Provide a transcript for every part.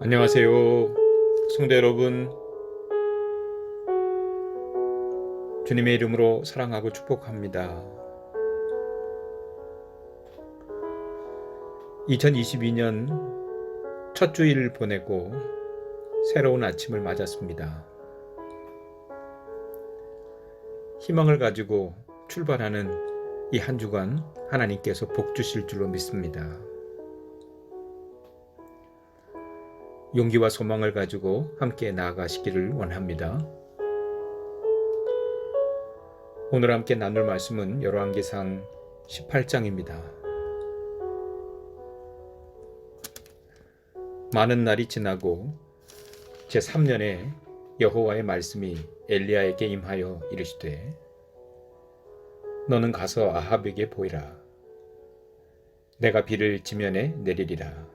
안녕하세요. 성도 여러분, 주님의 이름으로 사랑하고 축복합니다. 2022년 첫 주일을 보내고 새로운 아침을 맞았습니다. 희망을 가지고 출발하는 이 한 주간 하나님께서 복 주실 줄로 믿습니다. 용기와 소망을 가지고 함께 나아가시기를 원합니다. 오늘 함께 나눌 말씀은 열왕기상 18장입니다. 많은 날이 지나고 제3년에 여호와의 말씀이 엘리야에게 임하여 이르시되 너는 가서 아합에게 보이라. 내가 비를 지면에 내리리라.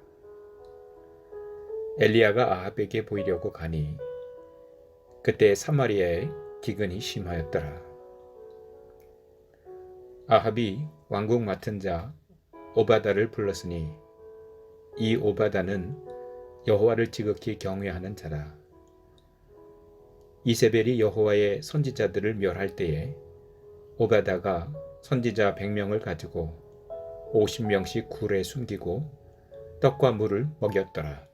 엘리야가 아합에게 보이려고 가니 그때 사마리아에 기근이 심하였더라. 아합이 왕궁 맡은 자 오바다를 불렀으니 이 오바다는 여호와를 지극히 경외하는 자라. 이세벨이 여호와의 선지자들을 멸할 때에 오바다가 선지자 100명을 가지고 50명씩 굴에 숨기고 떡과 물을 먹였더라.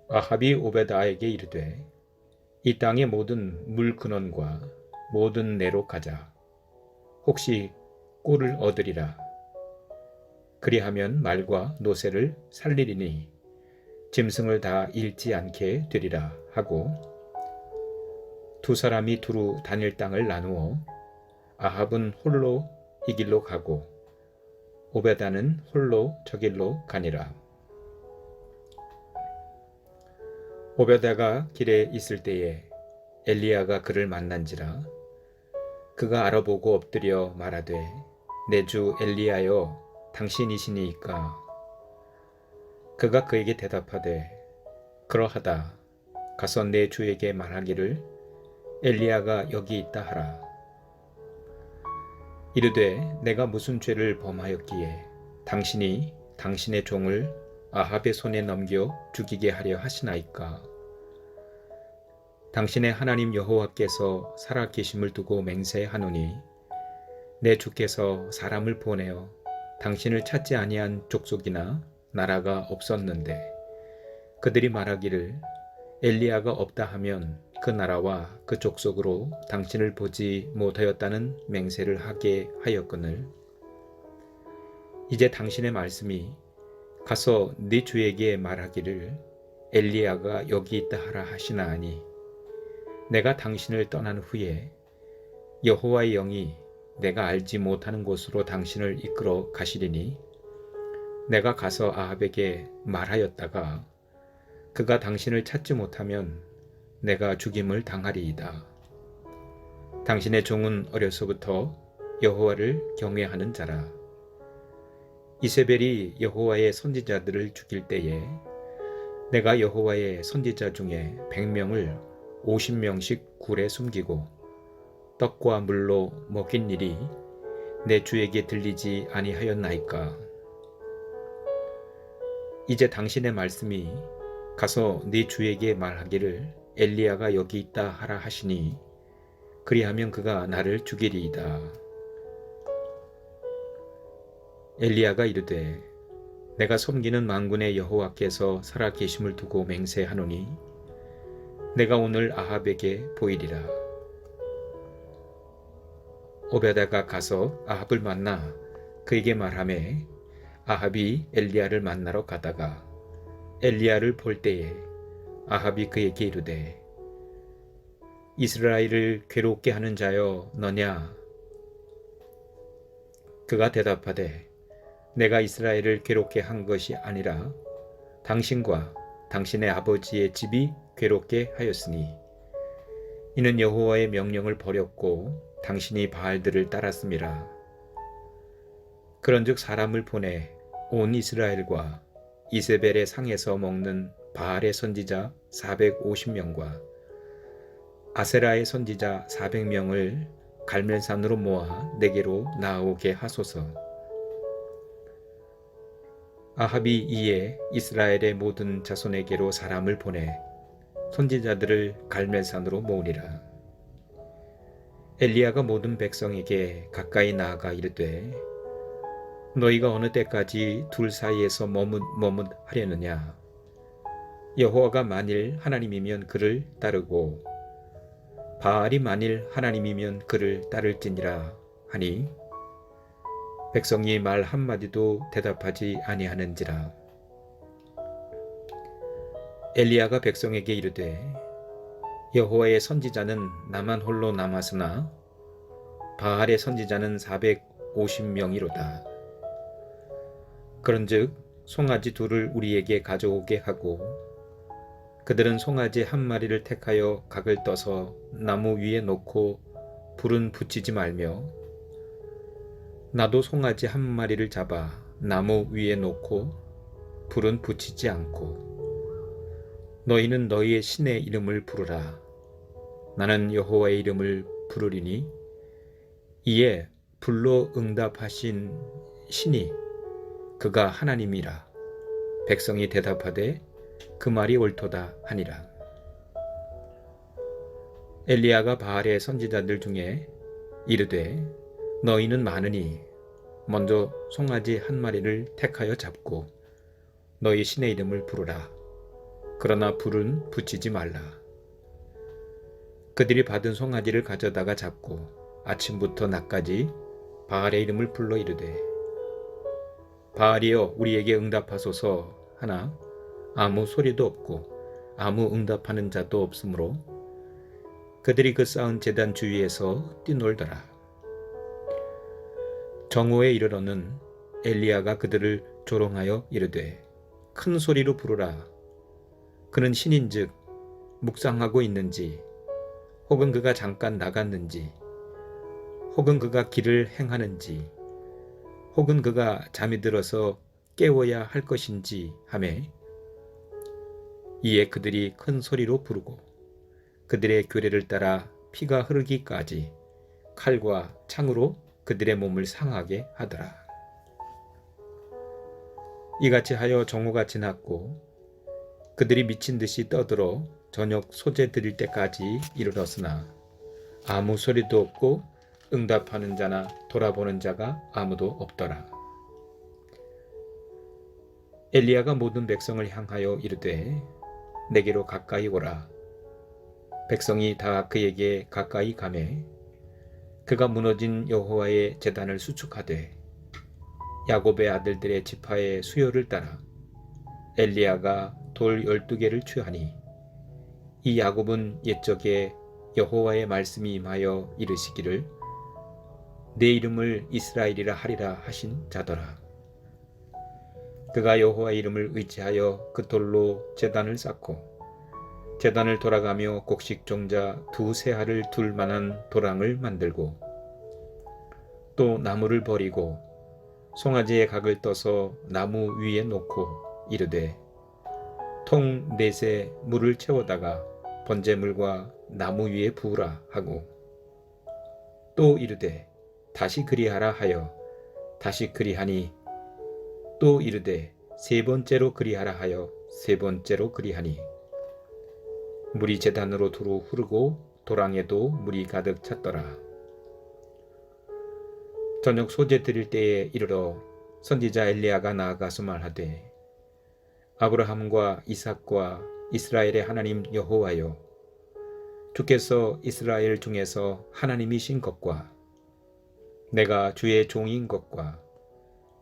아합이 오베다에게 이르되 이 땅의 모든 물 근원과 모든 내로 가자. 혹시 꿀을 얻으리라. 그리하면 말과 노새를 살리리니 짐승을 다 잃지 않게 되리라 하고 두 사람이 두루 다닐 땅을 나누어 아합은 홀로 이 길로 가고 오베다는 홀로 저 길로 가니라. 오베다가 길에 있을 때에 엘리야가 그를 만난지라. 그가 알아보고 엎드려 말하되 내 주 엘리야여 당신이시니이까. 그가 그에게 대답하되 그러하다. 가서 내 주에게 말하기를 엘리야가 여기 있다 하라. 이르되 내가 무슨 죄를 범하였기에 당신이 당신의 종을 아합의 손에 넘겨 죽이게 하려 하시나이까. 당신의 하나님 여호와께서 살아계심을 두고 맹세하노니 내 주께서 사람을 보내어 당신을 찾지 아니한 족속이나 나라가 없었는데 그들이 말하기를 엘리야가 없다 하면 그 나라와 그 족속으로 당신을 보지 못하였다는 맹세를 하게 하였거늘 이제 당신의 말씀이 가서 네 주에게 말하기를 엘리야가 여기 있다 하라 하시나니 내가 당신을 떠난 후에 여호와의 영이 내가 알지 못하는 곳으로 당신을 이끌어 가시리니 내가 가서 아합에게 말하였다가 그가 당신을 찾지 못하면 내가 죽임을 당하리이다. 당신의 종은 어려서부터 여호와를 경외하는 자라. 이세벨이 여호와의 선지자들을 죽일 때에 내가 여호와의 선지자 중에 100명을 50명씩 굴에 숨기고 떡과 물로 먹인 일이 내 주에게 들리지 아니하였나이까. 이제 당신의 말씀이 가서 네 주에게 말하기를 엘리야가 여기 있다 하라 하시니 그리하면 그가 나를 죽이리이다. 엘리야가 이르되 내가 섬기는 만군의 여호와께서 살아계심을 두고 맹세하노니 내가 오늘 아합에게 보이리라. 오베다가 가서 아합을 만나 그에게 말하매 아합이 엘리야를 만나러 가다가 엘리야를 볼 때에 아합이 그에게 이르되 이스라엘을 괴롭게 하는 자여 너냐? 그가 대답하되 내가 이스라엘을 괴롭게 한 것이 아니라 당신과 당신의 아버지의 집이 괴롭게 하였으니 이는 여호와의 명령을 버렸고 당신이 바알들을 따랐음이라. 그런즉 사람을 보내 온 이스라엘과 이세벨의 상에서 먹는 바알의 선지자 450명과 아세라의 선지자 400명을 갈멜산으로 모아 내게로 나오게 하소서. 아합이 이에 이스라엘의 모든 자손에게로 사람을 보내 선지자들을 갈멜산으로 모으니라. 엘리야가 모든 백성에게 가까이 나아가 이르되 너희가 어느 때까지 둘 사이에서 머뭇하려느냐. 여호와가 만일 하나님이면 그를 따르고 바알이 만일 하나님이면 그를 따를지니라 하니 백성이 말 한마디도 대답하지 아니하는지라. 엘리야가 백성에게 이르되 여호와의 선지자는 나만 홀로 남았으나 바알의 선지자는 450명이로다. 그런즉 송아지 둘을 우리에게 가져오게 하고 그들은 송아지 한 마리를 택하여 각을 떠서 나무 위에 놓고 불은 붙이지 말며 나도 송아지 한 마리를 잡아 나무 위에 놓고 불은 붙이지 않고 너희는 너희의 신의 이름을 부르라. 나는 여호와의 이름을 부르리니 이에 불로 응답하신 신이 그가 하나님이라. 백성이 대답하되 그 말이 옳도다 하니라. 엘리야가 바알의 선지자들 중에 이르되 너희는 많으니 먼저 송아지 한 마리를 택하여 잡고 너희 신의 이름을 부르라. 그러나 불은 붙이지 말라. 그들이 받은 송아지를 가져다가 잡고 아침부터 낮까지 바알의 이름을 불러 이르되 바알이여 우리에게 응답하소서 하나 아무 소리도 없고 아무 응답하는 자도 없으므로 그들이 그 쌓은 제단 주위에서 뛰놀더라. 정오에 이르러는 엘리야가 그들을 조롱하여 이르되 큰 소리로 부르라. 그는 신인즉 묵상하고 있는지 혹은 그가 잠깐 나갔는지 혹은 그가 길을 행하는지 혹은 그가 잠이 들어서 깨워야 할 것인지 하매 이에 그들이 큰 소리로 부르고 그들의 규례를 따라 피가 흐르기까지 칼과 창으로 그들의 몸을 상하게 하더라. 이같이 하여 정오가 지났고 그들이 미친 듯이 떠들어 저녁 소재 드릴 때까지 이르렀으나 아무 소리도 없고 응답하는 자나 돌아보는 자가 아무도 없더라. 엘리야가 모든 백성을 향하여 이르되 내게로 가까이 오라. 백성이 다 그에게 가까이 가매 그가 무너진 여호와의 제단을 수축하되 야곱의 아들들의 지파의 수요를 따라 엘리야가 돌 12개를 취하니 이 야곱은 옛적에 여호와의 말씀이 임하여 이르시기를 내 이름을 이스라엘이라 하리라 하신 자더라. 그가 여호와의 이름을 의지하여 그 돌로 제단을 쌓고 제단을 돌아가며 곡식 종자 2세알을 둘 만한 도랑을 만들고 또 나무를 버리고 송아지의 각을 떠서 나무 위에 놓고 이르되 통 4세 물을 채워다가 번제물과 나무 위에 부으라 하고 또 이르되 다시 그리하라 하여 다시 그리하니 또 이르되 3번째로 그리하라 하여 3번째로 그리하니 물이 제단으로 두루 흐르고 도랑에도 물이 가득 찼더라. 저녁 소재 드릴 때에 이르러 선지자 엘리야가 나아가서 말하되 아브라함과 이삭과 이스라엘의 하나님 여호와여 주께서 이스라엘 중에서 하나님이신 것과 내가 주의 종인 것과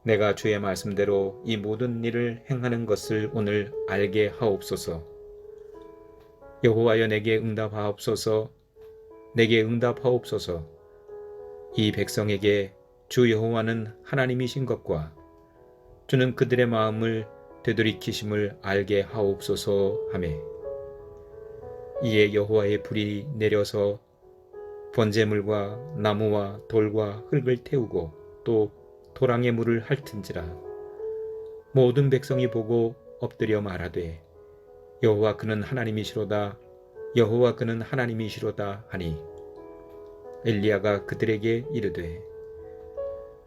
내가 주의 말씀대로 이 모든 일을 행하는 것을 오늘 알게 하옵소서. 여호와여 내게 응답하옵소서. 내게 응답하옵소서. 이 백성에게 주 여호와는 하나님이신 것과 주는 그들의 마음을 되돌이키심을 알게 하옵소서 하매 이에 여호와의 불이 내려서 번제물과 나무와 돌과 흙을 태우고 또 도랑의 물을 핥은지라. 모든 백성이 보고 엎드려 말하되 여호와 그는 하나님이시로다. 여호와 그는 하나님이시로다 하니 엘리야가 그들에게 이르되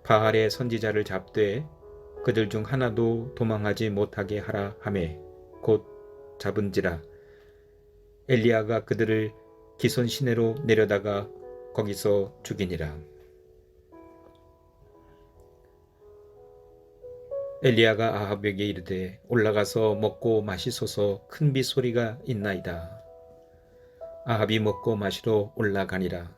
바알의 선지자를 잡되 그들 중 하나도 도망하지 못하게 하라 하매 곧 잡은지라. 엘리야가 그들을 기손 시내로 내려다가 거기서 죽이니라. 엘리야가 아합에게 이르되 올라가서 먹고 마시소서, 큰 비 소리가 있나이다. 아합이 먹고 마시러 올라가니라.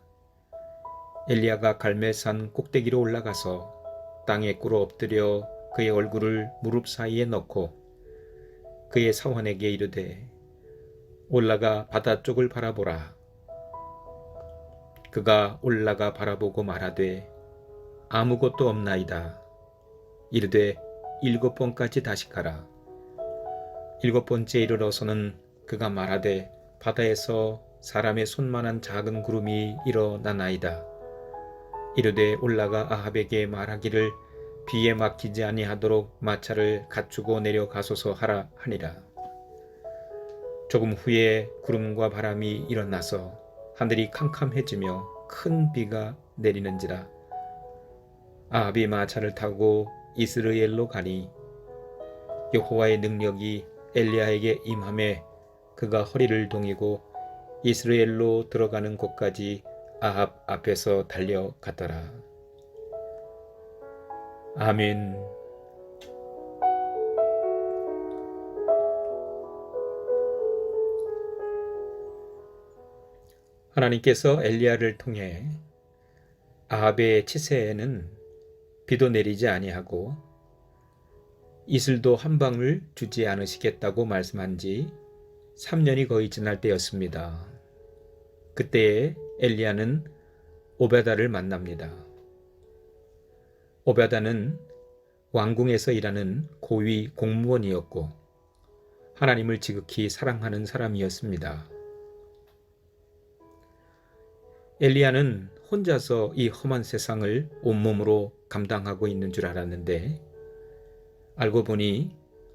엘리야가 갈멜산 꼭대기로 올라가서 땅에 꿇어 엎드려 그의 얼굴을 무릎 사이에 넣고 그의 사환에게 이르되 올라가 바다 쪽을 바라보라. 그가 올라가 바라보고 말하되 아무것도 없나이다. 이르되 7번까지 다시 가라. 7번째 이르러서는 그가 말하되 바다에서 사람의 손만한 작은 구름이 일어나나이다. 이르되 올라가 아합에게 말하기를 비에 막히지 아니하도록 마차를 갖추고 내려가소서 하라 하니라. 조금 후에 구름과 바람이 일어나서 하늘이 캄캄해지며 큰 비가 내리는지라. 아합이 마차를 타고 이스라엘로 가니 여호와의 능력이 엘리야에게 임하매 그가 허리를 동이고 이스라엘로 들어가는 곳까지 아합 앞에서 달려갔더라. 아멘. 하나님께서 엘리야를 통해 아합의 치세에는 비도 내리지 아니하고 이슬도 한 방울 주지 않으시겠다고 말씀한 지 3년이 거의 지날 때였습니다. 그때에 엘리야는 오베다를 만납니다. 오베다는 왕궁에서 일하는 고위 공무원이었고 하나님을 지극히 사랑하는 사람이었습니다. 엘리야는 혼자서 이 험한 세상을 온몸으로 감당하고 있는 줄 알았는데 알고 보니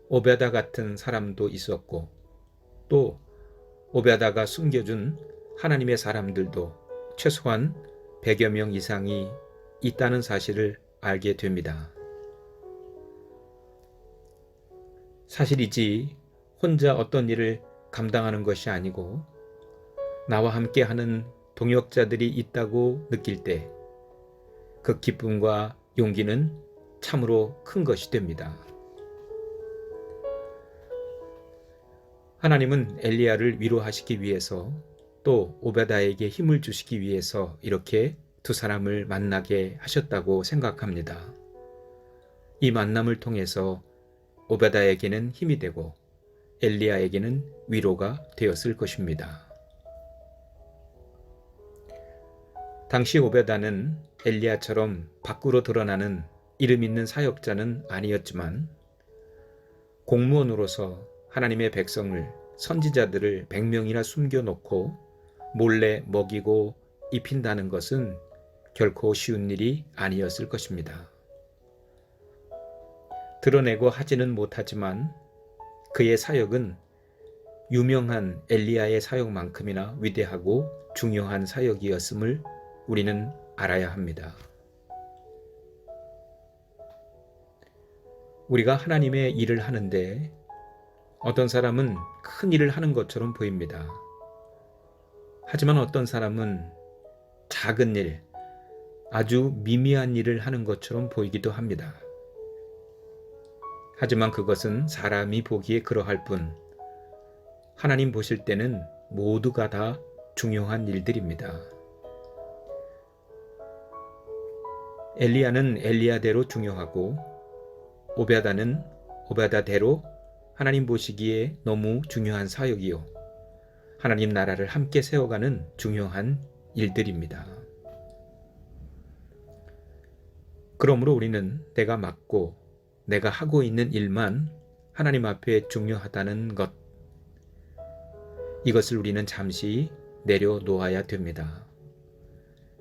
오베다 같은 사람도 있었고 또 오베다가 숨겨준 하나님의 사람들도 최소한 100여 명 이상이 있다는 사실을 알게 됩니다. 사실이지 혼자 어떤 일을 감당하는 것이 아니고 나와 함께 하는 동역자들이 있다고 느낄 때 그 기쁨과 용기는 참으로 큰 것이 됩니다. 하나님은 엘리야를 위로하시기 위해서 또 오베다에게 힘을 주시기 위해서 이렇게 두 사람을 만나게 하셨다고 생각합니다. 이 만남을 통해서 오베다에게는 힘이 되고 엘리야에게는 위로가 되었을 것입니다. 당시 오베다는 엘리야처럼 밖으로 드러나는 이름 있는 사역자는 아니었지만 공무원으로서 하나님의 백성을 선지자들을 100명이나 숨겨놓고 몰래 먹이고 입힌다는 것은 결코 쉬운 일이 아니었을 것입니다. 드러내고 하지는 못하지만 그의 사역은 유명한 엘리야의 사역만큼이나 위대하고 중요한 사역이었음을 우리는 알아야 합니다. 우리가 하나님의 일을 하는데 어떤 사람은 큰 일을 하는 것처럼 보입니다. 하지만 어떤 사람은 작은 일, 아주 미미한 일을 하는 것처럼 보이기도 합니다. 하지만 그것은 사람이 보기에 그러할 뿐 하나님 보실 때는 모두가 다 중요한 일들입니다. 엘리야는 엘리야대로 중요하고 오베다는 오베다대로 하나님 보시기에 너무 중요한 사역이요 하나님 나라를 함께 세워가는 중요한 일들입니다. 그러므로 우리는 내가 맡고 내가 하고 있는 일만 하나님 앞에 중요하다는 것, 이것을 우리는 잠시 내려놓아야 됩니다.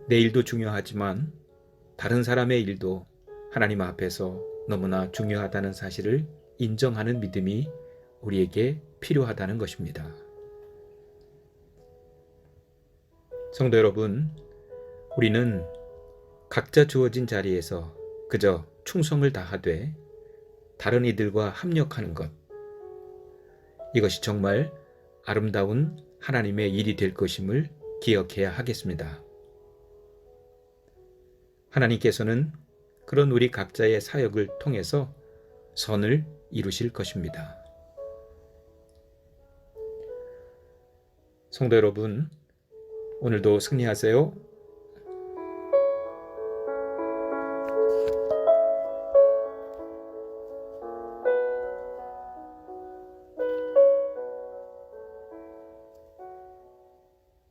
내 일도 중요하지만 다른 사람의 일도 하나님 앞에서 너무나 중요하다는 사실을 인정하는 믿음이 우리에게 필요하다는 것입니다. 성도 여러분, 우리는 각자 주어진 자리에서 그저 충성을 다하되 다른 이들과 합력하는 것. 이것이 정말 아름다운 하나님의 일이 될 것임을 기억해야 하겠습니다. 하나님께서는 그런 우리 각자의 사역을 통해서 선을 이루실 것입니다. 성도 여러분, 오늘도 승리하세요.